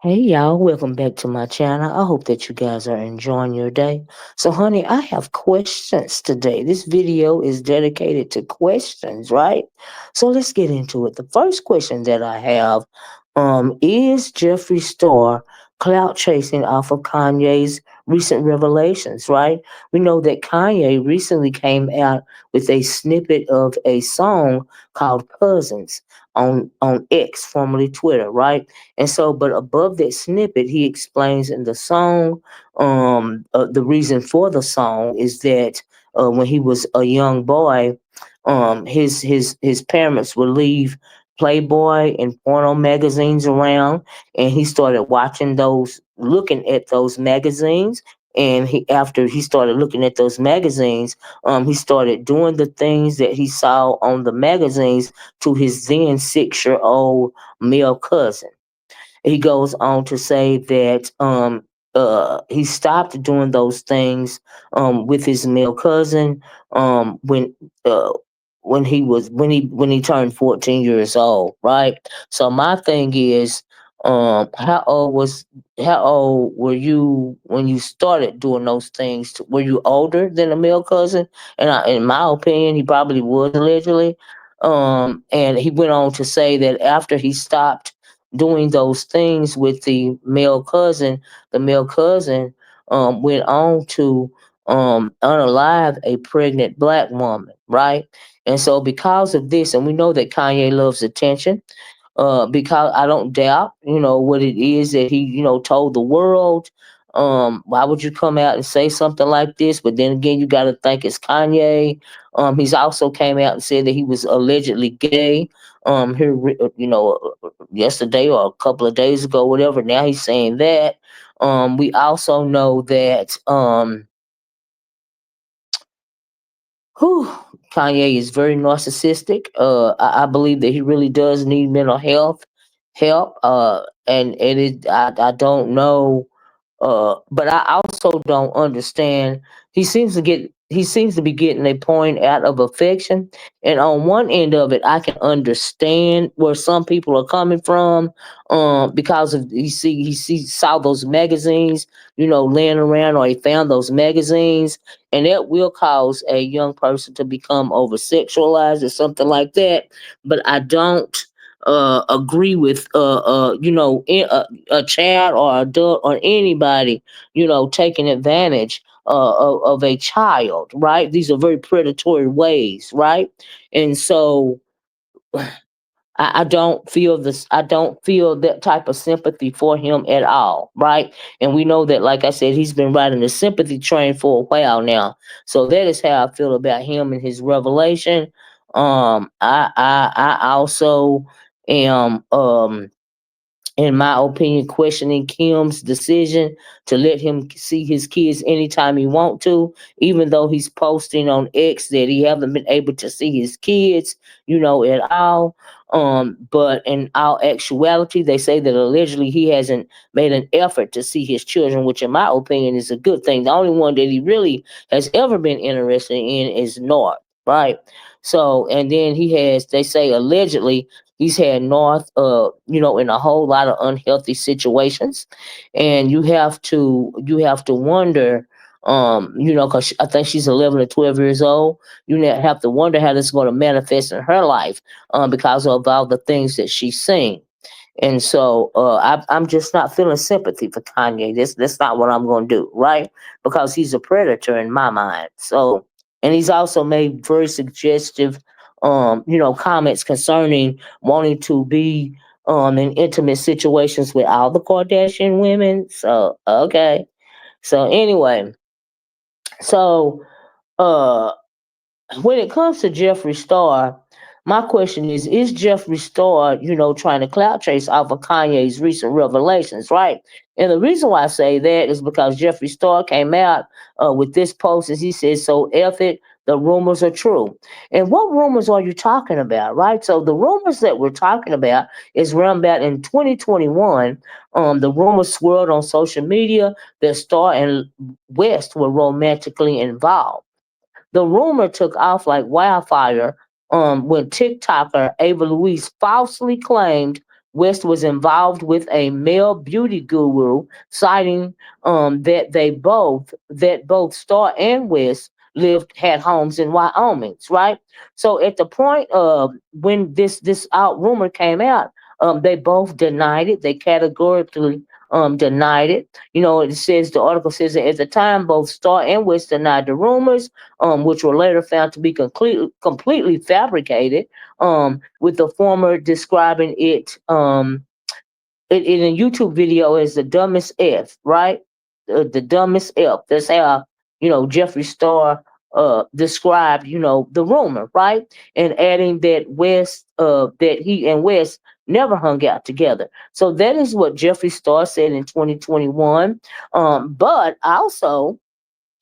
Hey y'all, welcome back to my channel. I hope that you guys are enjoying your day. So, honey, I have questions today. This video is dedicated to questions, right? So let's get into it. The first question that I have is Jeffree Star clout chasing off of Kanye's recent revelations, right? We know that Kanye recently came out with a snippet of a song called Cousins on X, formerly Twitter, right? And so, but above that snippet, he explains in the song, the reason for the song is that when he was a young boy, his parents would leave Playboy and porno magazines around, and he started watching those, looking at those magazines. And after he started looking at those magazines, he started doing the things that he saw on the magazines to his then 6 year old male cousin. He goes on to say that he stopped doing those things with his male cousin uh, when he turned 14 years old, right? So my thing is, how old were you when you started doing those things? Were you older than a male cousin? In my opinion, he probably was allegedly. And he went on to say that after he stopped doing those things with the male cousin went on to unalive a pregnant black woman, right? And so because of this, and we know that Kanye loves attention, because I don't doubt, what it is that he, told the world. Why would you come out and say something like this? But then again, you got to think it's Kanye. He's also came out and said that he was allegedly gay. Here, yesterday or a couple of days ago, whatever. Now he's saying that. We also know that. Whew, Kanye is very narcissistic. I believe that he really does need mental health help. And I don't know, but I also don't understand. He seems to be getting a point out of affection, and on one end of it, I can understand where some people are coming from, because of saw those magazines, laying around, or he found those magazines, and that will cause a young person to become over sexualized or something like that. But I don't agree with a child or adult or anybody, taking advantage of a child, right? These are very predatory ways, right? And so I don't feel this. I don't feel that type of sympathy for him at all, right? And we know that, like I said, he's been riding the sympathy train for a while now. So that is how I feel about him and his revelation. I also am in my opinion, questioning Kim's decision to let him see his kids anytime he want to, even though he's posting on X that he haven't been able to see his kids, at all. But in all actuality, they say that allegedly he hasn't made an effort to see his children, which in my opinion is a good thing. The only one that he really has ever been interested in is North, right? So, and then they say allegedly he's had North, in a whole lot of unhealthy situations, and you have to wonder, because I think she's 11 or 12 years old. Have to wonder how this is going to manifest in her life, because of all the things that she's seen. And so I'm just not feeling sympathy for Kanye. That's not what I'm going to do, right? Because he's a predator in my mind. So, and he's also made very suggestive, comments concerning wanting to be in intimate situations with all the Kardashian women. So okay. So anyway, so uh when it comes to Jeffree Star, my question is Jeffree Star, trying to clout chase off of Kanye's recent revelations, right? And the reason why I say that is because Jeffree Star came out with this post, and he says, "So F it, the rumors are true." And what rumors are you talking about, right? So the rumors that we're talking about is around about in 2021. The rumors swirled on social media that Star and West were romantically involved. The rumor took off like wildfire when TikToker Ava Louise falsely claimed West was involved with a male beauty guru, citing that both Starr and West had homes in Wyoming, right? So at the point of when this out rumor came out, they both denied it. They categorically denied it. It says the article says that at the time both Starr and West denied the rumors, which were later found to be completely fabricated. With the former describing it in a YouTube video as the dumbest F, right? The dumbest F. That's how Jeffree Star described the rumor, right? And adding that that he and West never hung out together. So that is what Jeffree Star said in 2021. But also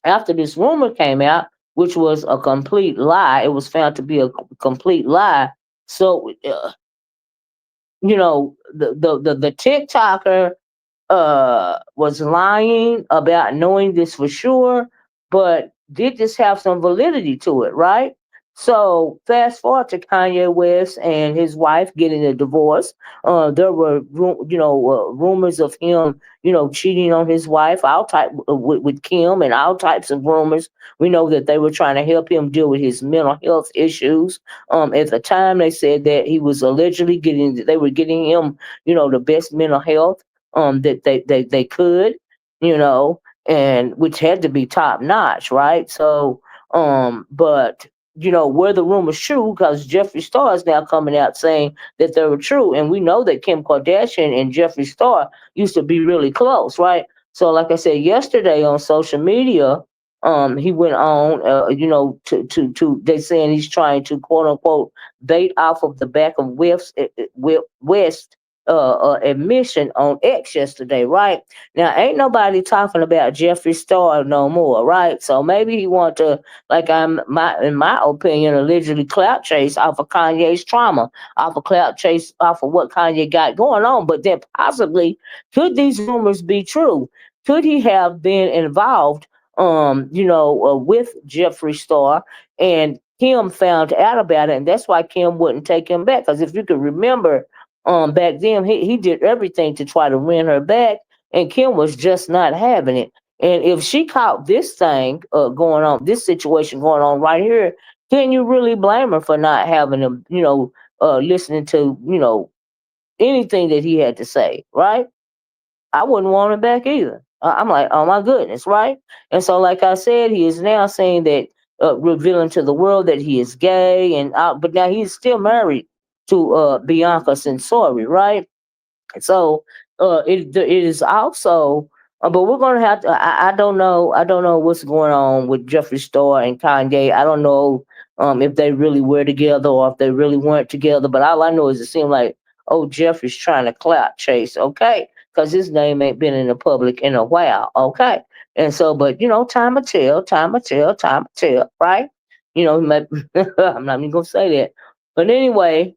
after this rumor came out, which was a complete lie, it was found to be a complete lie. So the TikToker was lying about knowing this for sure, but did this have some validity to it, right? So fast forward to Kanye West and his wife getting a divorce. There were rumors of him cheating on his wife, all type with Kim, and all types of rumors. We know that they were trying to help him deal with his mental health issues. At the time, they said that he was allegedly they were getting him the best mental health that they could, you know, and which had to be top notch, right? So, but were the rumors true? Because Jeffree Star is now coming out saying that they were true, and we know that Kim Kardashian and Jeffree Star used to be really close, right? So, like I said yesterday on social media, he went on, to they saying he's trying to quote unquote bait off of the back of West admission on X yesterday, right? Now, ain't nobody talking about Jeffree Star no more, right? So maybe he want to, like in my opinion, allegedly clout chase off of Kanye's trauma, off of clout chase off of what Kanye got going on. But then possibly, could these rumors be true? Could he have been involved, with Jeffree Star, and Kim found out about it, and that's why Kim wouldn't take him back? Because if you could remember, back then he did everything to try to win her back, and Kim was just not having it. And if she caught this thing going on, this situation going on right here, can you really blame her for not having him, listening to, anything that he had to say, right? I wouldn't want him back either. I'm like, oh my goodness, right? And so, like I said, he is now saying that, revealing to the world that he is gay, and but now he's still married to Bianca Censori, right? So it is also, but we're gonna have to. I don't know what's going on with Jeffree Star and Kanye. I don't know if they really were together or if they really weren't together. But all I know is it seemed like, oh, Jeffrey's trying to clout chase, okay, because his name ain't been in the public in a while, okay. And so, but time will tell, time will tell, right? I'm not even gonna say that, but anyway,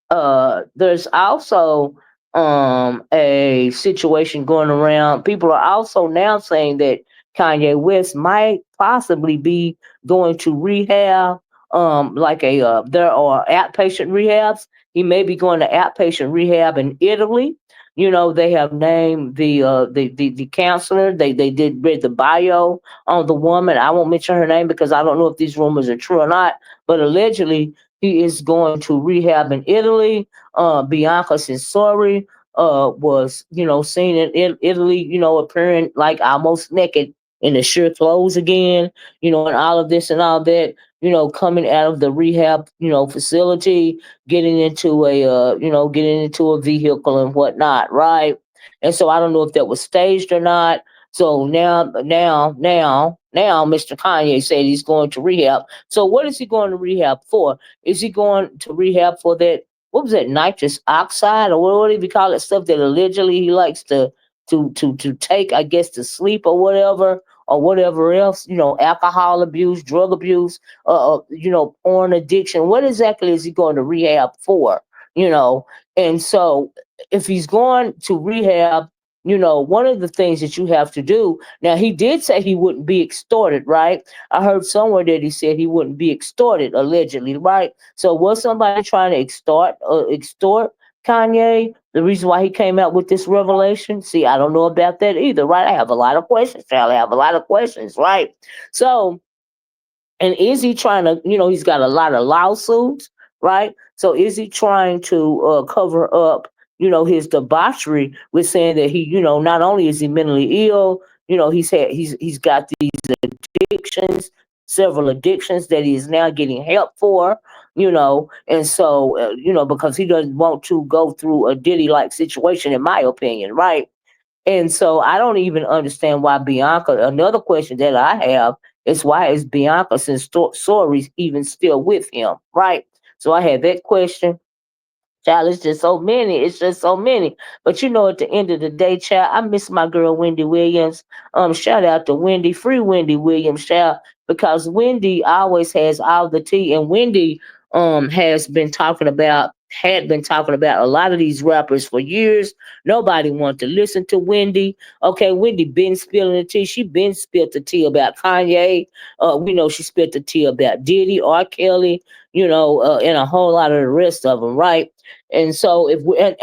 there's also a situation going around. People are also now saying that Kanye West might possibly be going to rehab, like there are outpatient rehabs. He may be going to outpatient rehab in Italy. They have named the counselor. They did read the bio on the woman. I won't mention her name because I don't know if these rumors are true or not, but allegedly he is going to rehab in Italy. Bianca Censori was, seen in Italy, appearing like almost naked in the sheer clothes again, and all of this and all that, coming out of the rehab, facility, getting into a vehicle and whatnot, right? And so I don't know if that was staged or not. So now, Mr. Kanye said he's going to rehab. So what is he going to rehab for? Is he going to rehab for that? What was that, nitrous oxide, or what do you call it? Stuff that allegedly he likes to take, I guess, to sleep or whatever else. Alcohol abuse, drug abuse, porn addiction. What exactly is he going to rehab for? You know, and so if he's going to rehab, one of the things that you have to do. Now, he did say he wouldn't be extorted, right? I heard somewhere that he said he wouldn't be extorted, allegedly, right? So was somebody trying to extort Kanye, the reason why he came out with this revelation? See, I don't know about that either, right? I have a lot of questions, Charlie. I have a lot of questions, right? So, and is he trying to, he's got a lot of lawsuits, right? So is he trying to cover up, his debauchery with saying that he, not only is he mentally ill, he's got these addictions, several addictions that he is now getting help for, and so because he doesn't want to go through a Diddy like situation, in my opinion, right? And so I don't even understand why Bianca. Another question that I have is why is Bianca since Sorry's even still with him, right? So I had that question. Child, it's just so many. It's just so many. But at the end of the day, child, I miss my girl Wendy Williams. Shout out to Wendy, free Wendy Williams, child, because Wendy always has all the tea, and Wendy has been talking about had been talking about a lot of these rappers for years. Nobody wanted to listen to Wendy. Okay, Wendy been spilling the tea. She been spilled the tea about Kanye. We know she spilled the tea about Diddy, R. Kelly, and a whole lot of the rest of them, right? And so if we and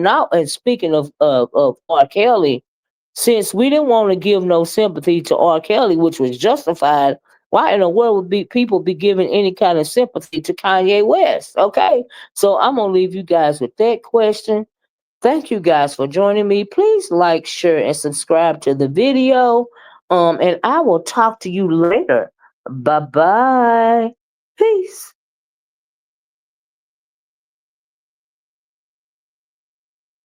now and speaking of R. Kelly, since we didn't want to give no sympathy to R. Kelly, which was justified, why in the world would be people be giving any kind of sympathy to Kanye West? Okay, so I'm gonna leave you guys with that question. Thank you guys for joining me. Please like, share, and subscribe to the video. And I will talk to you later. Bye bye. Peace.